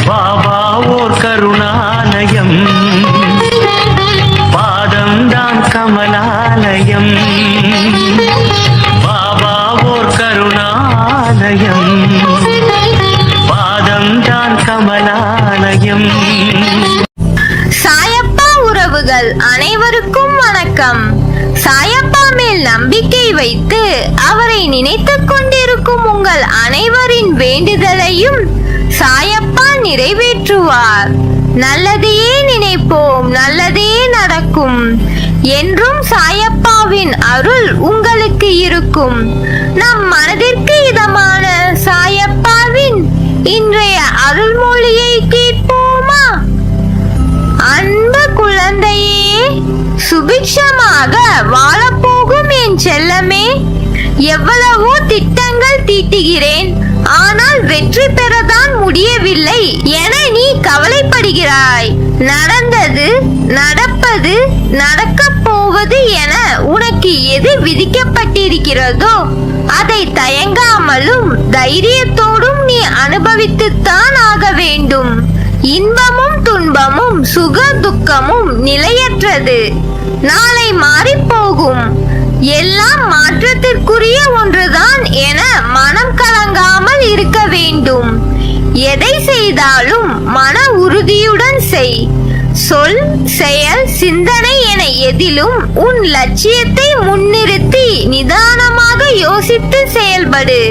பாபா ஓர் கருணாலயம், பாதம்தான் கமலாலயம். பாபா ஓர் கருணாலயம், பாதம்தான் கமலாலயம். சாயப்பா உறவுகள் அனைவருக்கும் வணக்கம். சாயப்பா மேல் நம்பிக்கை வைத்து அவரை நினைத்துக் கொண்டிருக்கும் உங்கள் அனைவரின் வேண்டுதலையும் சாயப்பா நிறைவேற்றுவார். நல்லதையே நினைப்போம், நல்லதே நடக்கும். என்றும் சாயப்பாவின் அருள் உங்களுக்கு இருக்கும். நம் மனதிற்கு இதமான சாயப்பாவின் இன்றைய அருள்மொழியை கேட்போமா? அன்பு குழந்தையே, சுபிக்ஷமாக வாழப்போகும் என் செல்லமே, எவ்வளவோ திட்டங்கள் தீட்டுகிறேன், ஆனால் வெற்றி பெறதான் முடியவில்லை என நீ கவலைப்படுகிறாய். நடந்தது, நடப்பது, நடக்கப் போவது என உனக்கு எது விதிக்கப்பட்டிருக்கிறதோ அதை தயங்காமலும் தைரியத்தோடும் நீ அனுபவித்துத்தான் ஆக வேண்டும். இன்பமும் துன்பமும் சுக துக்கமும் நிலையற்றது, நாளை மாறி போகும். எல்லாம் மாற்றத்திற்குரிய ஒன்றுதான் என மனம் கலங்காமல் இருக்க வேண்டும். எதை செய்தாலும் மன உறுதியுடன் செய். சொல், செயல், சிந்தனை என எதிலும் உன் லட்சியத்தை முன்னிறுத்தி நிதானமாக யோசித்து செயல்படு.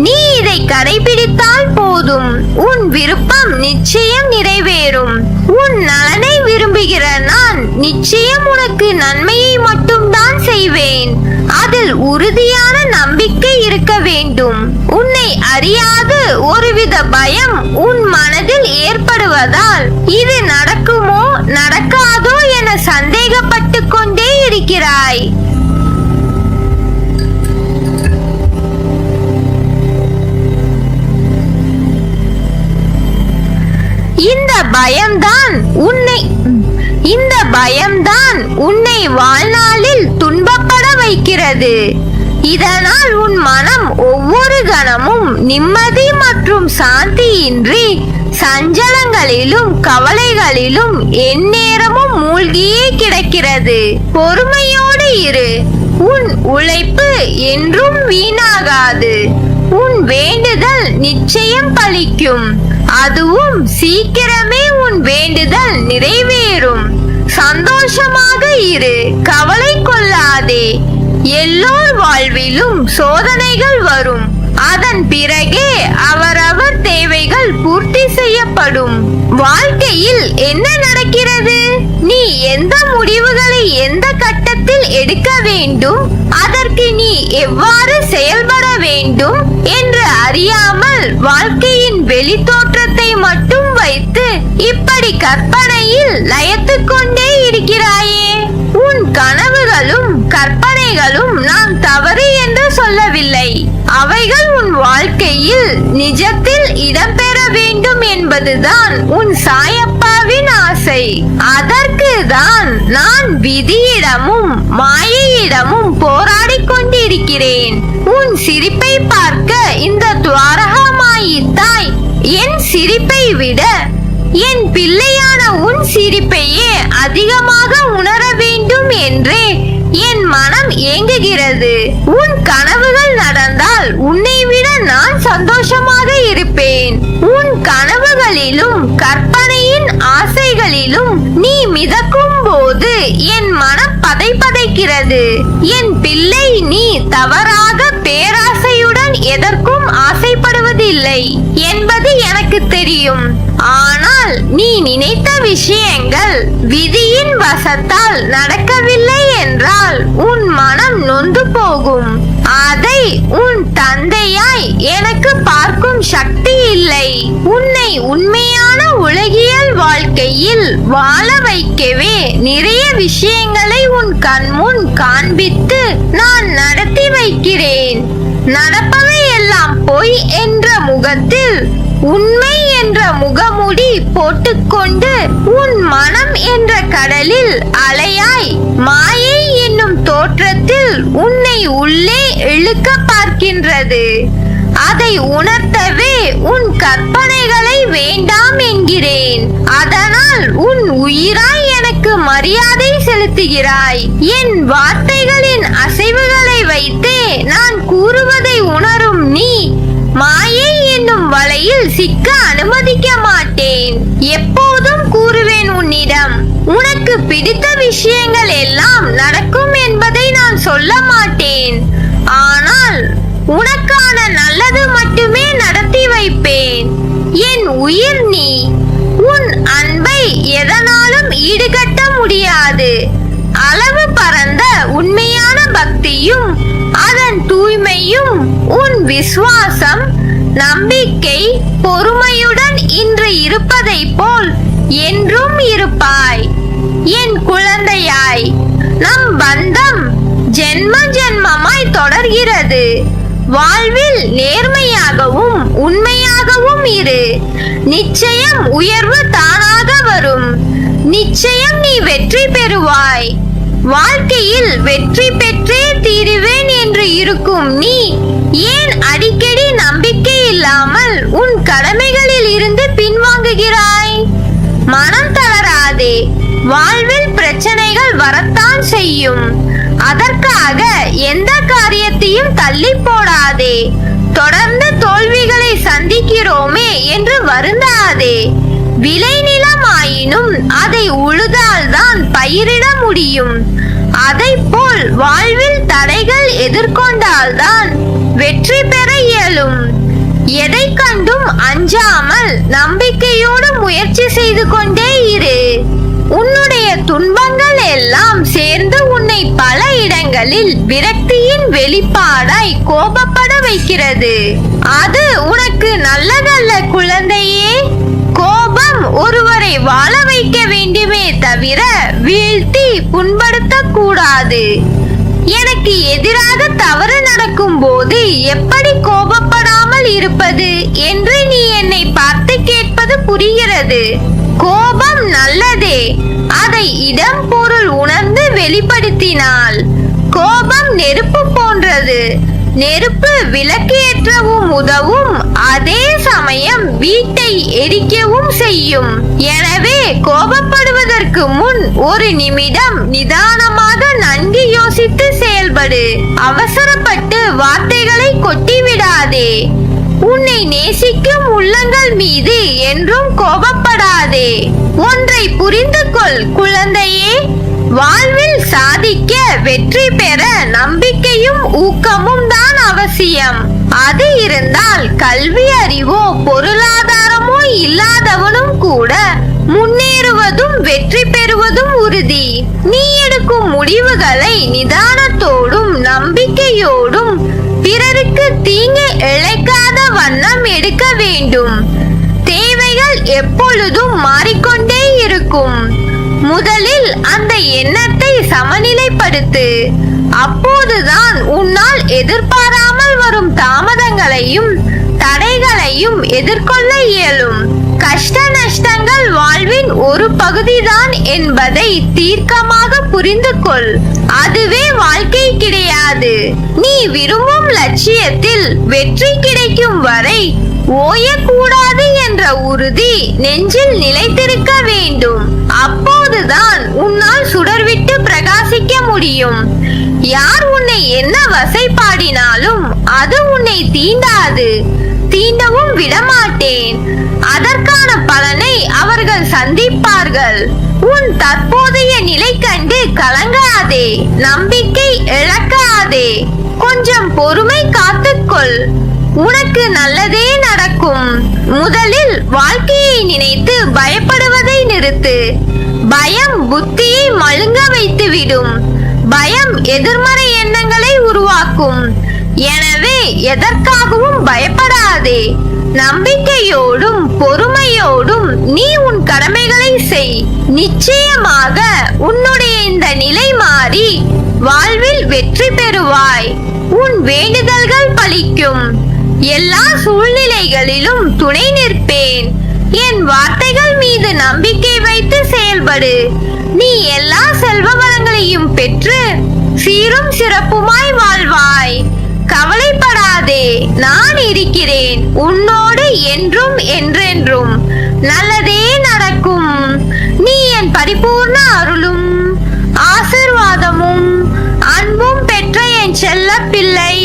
நீ இதை கடைபிடித்தால் போதும், உன் விருப்பம் நிச்சயம் நிறைவேறும். உன் நலனை விரும்புகிற நான் நிச்சயம் உனக்கு நன்மையை மட்டும்தான் செய்வேன். அதில் உறுதியான நம்பிக்கை இருக்க வேண்டும். உன்னை அறியாது ஒருவித பயம் உன் மனதில் ஏற்படுவதால் இது நடக்குமோ நடக்காதோ என சந்தேகப்பட்டு கொண்டே இருக்கிறாய். இந்த பயம்தான் உன்னை வாழ்நாளில் துன்பப்பட வைக்கிறது. இதனால் உன் மனம் ஒவ்வொரு கணமும் நிம்மதி மற்றும் சாந்தியின்றி சஞ்சலங்களிலும் கவலைகளிலும் எந்நேரமும் மூழ்கியே கிடக்கிறது. பொறுமையோடு இரு. உன் உழைப்பு என்றும் வீணாகாது. உன் வேண்டுதல் நிச்சயம் பலிக்கும். அதுவும் சீக்கிரமே உன் வேண்டுதல் நிறைவேறும். சந்தோஷமாக இரு, கவலை கொள்ளாதே. எல்லோர் வாழ்விலும் சோதனைகள் வரும். அதன் பிறகே அவரவர் தேவைகள் பூர்த்தி செய்யப்படும். வாழ்க்கையில் என்ன நடக்கிறது? நீ எந்த முடிவுகளை எந்த கட்டத்தில் எடுக்க வேண்டும், அதற்கு நீ எவ்வாறு செயல்பட வேண்டும் என்று அறியாமல் வாழ்க்கையின் வெளி தோற்றத்தை மட்டும் வைத்து இப்படி கற்பனையில் லயத்துக் கொண்டே இருக்கிறாயே. உன் கனவுகளும் கற்பனைகளும் நான் தவறு என்று சொல்லவில்லை. அவைகள் உன் வாழ்க்கையில் நிஜத்தில் இடம்பெற வேண்டும் என்பதுதான் உன் சாயப்பாவின் ஆசை. அதற்கு தான் நான் விதியிடமும் மாயையிடமும் போராடி கொண்டிருக்கிறேன். உன் சிரிப்பை பார்க்க இந்த துவாரகமாயி தாய் என் சிரிப்பை விட என் பிள்ளையான உன் சிரிப்பையே அதிகமாக உணர வேண்டும் என்றே என் மனம் ஏங்குகிறது. உன் கனவுகள் நடந்தால் உன்னை விட நான் சந்தோஷமாக இருப்பேன். உன் கனவுகளிலும் கற்பனையின் ஆசைகளிலும் நீ மிதக்கும் போது என் மனம் பதைக்கிறது. என் பிள்ளை, நீ தவறாக பேராசையுடன் எதற்கும் ஆசைப்படுவதில்லை என்பது எனக்கு தெரியும். ஆனால் நீ நினைத்த விஷயங்கள் விதியின் வசத்தால் நடக்கவில்லை என்றால் உன் மனம் நொந்து போகும். அதை உன் தந்தையாய் எனக்கு பார்க்கும் சக்தி இல்லை. உன்னை உண்மையான உலகியல் வாழ்க்கையில் வாழ வைக்கவே நிறைய விஷயங்களை உன் கண்முன் காண்பித்து நான் நடத்தி வைக்கிறேன். நடப்பவை எல்லாம் பொய் என்ற முகத்தில் உண்மை என்ற முகமுடி போட்டுக்கொண்டு உன் மனம் என்ற கடலில் அலையாய் மாயை என்னும் தோற்றத்தில் உன்னை உள்ளே இழுக்க பார்க்கின்றது. அதை உணர்த்தவே உன் கற்பனைகளை வேண்டாம் பயன்படுத்துகிறாய். என் வார்த்தைகளின் அசைவுகளை வைத்தே நான் கூறுவதை உணரும் நீ மாயை என்னும் வலையில் சிக்க அனுமதிக்க மாட்டேன். எப்போதும் கூறுவேன் உன்னிடம், உனக்கு பிடித்த விஷயங்கள் எல்லாம் நடக்கும் என்பதை நான் சொல்ல மாட்டேன். ஆனால் உனக்கான நல்லது மட்டுமே நடத்தி வைப்பேன். என் உயிர் நீ. உன் அன்பை எதனாலும் ஈடுகட்ட முடியாது. அளவு பரந்த உண்மையான பக்தியும் அதன் தூய்மையும் உன் விசுவாசம், நம்பிக்கை, பொறுமையுடன் இன்று இருப்பதை போல் என்றும் இருப்பாய். என் குழந்தையாய், நம் பந்தம் ஜென்ம ஜென்மமாய் தொடர்கிறது. வாழ்வில் நேர்மையாகவும் உண்மையாகவும் இரு. நிச்சயம் உயர்வு தானாக வரும். நிச்சயம் நீ வெற்றி பெறுவாய். வாழ்க்கையில் வெற்றி பெற்றே தீருவேன் என்று இருக்கும் நீ ஏன் அடிக்கடி நம்பிக்கை இல்லாமல் உன் கடமைகளில் இருந்து பின்வாங்குகிறாய்? மனம் தளராதே. வாழ்வில் பிரச்சனைகள் வரத்தான் செய்யும். அதற்காக எந்த காரியத்தையும் தள்ளி போடாதே. தொடர்ந்து தோல்விகளை சந்திக்கிறோமே என்று வருந்தாதே. விளைநிலமாயினும் அதை உழுதால்தான் பயிரிட முடியும். அதைப்போல் வாழ்வில் தடைகள் எதிர்கொண்டால்தான் வெற்றி பெற இயலும். எதை கண்டும் அஞ்சாமல் நம்பிக்கையோடு முயற்சி செய்து கொண்டே இரு. உன்னுடைய துன்பங்கள் எல்லாம் சேர்ந்து உன்னை பல இடங்களில் விரக்தியின் வெளிப்பாடாய் கோபப்பட வைக்கிறது. அது உனக்கு நல்லதல்ல குழந்தையே. கோபம் ஒருவரை வாழ வைக்க வேண்டுமே தவிர வீழ்த்தி புண்படுத்த கூடாது. எனக்கு எதிராக தவறு நடக்கும் போது எப்படி கோபப்படாமல் இருப்பது என்று நீ என்னை பார்த்து கேட்பது புரிகிறது. கோபம் நல்லதே. அதை இடம் பொருள் உணர்ந்து வெளிப்படுத்தினால். கோபம் நெருப்பு போன்றது. நெருப்பு விளக்கு ஏற்றவும் உதவும், அதே சமயம் வீட்டை எரிக்கவும் செய்யும். எனவே கோபப்படுவதற்கு முன் ஒரு நிமிடம் நிதானமாக நன்கு யோசித்து செயல்படு. அவசரப்பட்டு வார்த்தைகளை கொட்டிவிடாதே. உன்னை நேசிக்கும் உள்ளங்கள் மீது என்றும் கோபப்படாதே. ஒன்றை புரிந்து கொள் குழந்தையே. வாழ்வில் சாதிக்க, வெற்றி பெற நம்பிக்கையும் ஊக்கமும் தான் அவசியம். அது இருந்தால் கல்வி அறிவோ பொருளாதாரமோ இல்லாதவனும் கூட முன்னேறுவதும் வெற்றி பெறுவதும் உறுதி. நீ எடுக்கும் முடிவுகளை நிதானத்தோடும் நம்பிக்கையோடும் பிறருக்கு தீங்கு இழைக்காத வண்ணம் எடுக்க வேண்டும். தேவைகள் எப்பொழுதும் மாறிக்கொண்டே இருக்கும். முதலில் அந்த எண்ணத்தை சமநிலைப்படுத்து. அப்போதுதான் உன்னால் எதிர்பாராமல் வரும் தாமதங்களையும் தடைகளையும் எதிர்கொள்ள இயலும். கஷ்ட நஷ்டங்கள் வாழ்வின் ஒரு பகுதிதான் என்பதை தீர்க்கமாக புரிந்து கொள். அதுவே வாழ்க்கை கிடையாது. நீ விரும்பும் லட்சியத்தில் வெற்றி கிடைக்கும் வரை ஓயக்கூடாது என்ற உறுதி நெஞ்சில் நிலைத்திருக்க வேண்டும். அப்போதுதான் உன்னால் சுடர்விட்டு பிரகாசிக்க முடியும். யார் உன்னை என்ன வசைபாடினாலும் அது உன்னை தீண்டாது. தீண்டவும் விடமாட்டேன். அதற்கான பலனை அவர்கள் சந்திப்பார்கள். உன் தற்போதைய நிலை கண்டு கலங்காதே. நம்பிக்கை இழக்காதே. கொஞ்சம் பொறுமை காத்துக்கொள். உனக்கு நல்லதே நடக்கும். முதலில் வாழ்க்கையை நினைத்து பயப்படுவதை நிறுத்து. பயம் புத்தியை மழுங்க வைத்துவிடும். பயம் எதிர்மறை எண்ணங்களை உருவாக்கும். எனவே எதற்காகவும் பயப்படாதே. நம்பிக்கையோடும் பொறுமையோடும் நீ உன் கடமைகளை செய். நிச்சயமாக உன்னுடைய இந்த நிலை மாறி வாழ்வில் வெற்றி பெறுவாய். உன் வேண்டுதல்கள் பலிக்கும். எல்லா சூழ்நிலைகளிலும் துணை நிற்பேன். என் வார்த்தைகள் மீது நம்பிக்கை வைத்து செயல்படு. நீ எல்லா செல்வ வளங்களையும் பெற்று சீரும் சிறப்புமாய் வாழ்வாய். கவலைப்படாதே, நான் இருக்கிறேன் உன்னோடு என்றும் என்றென்றும். நல்லதே நடக்கும். நீ என் பரிபூர்ண அருளும் ஆசிர்வாதமும் அன்பும் பெற்ற என் செல்ல பிள்ளை.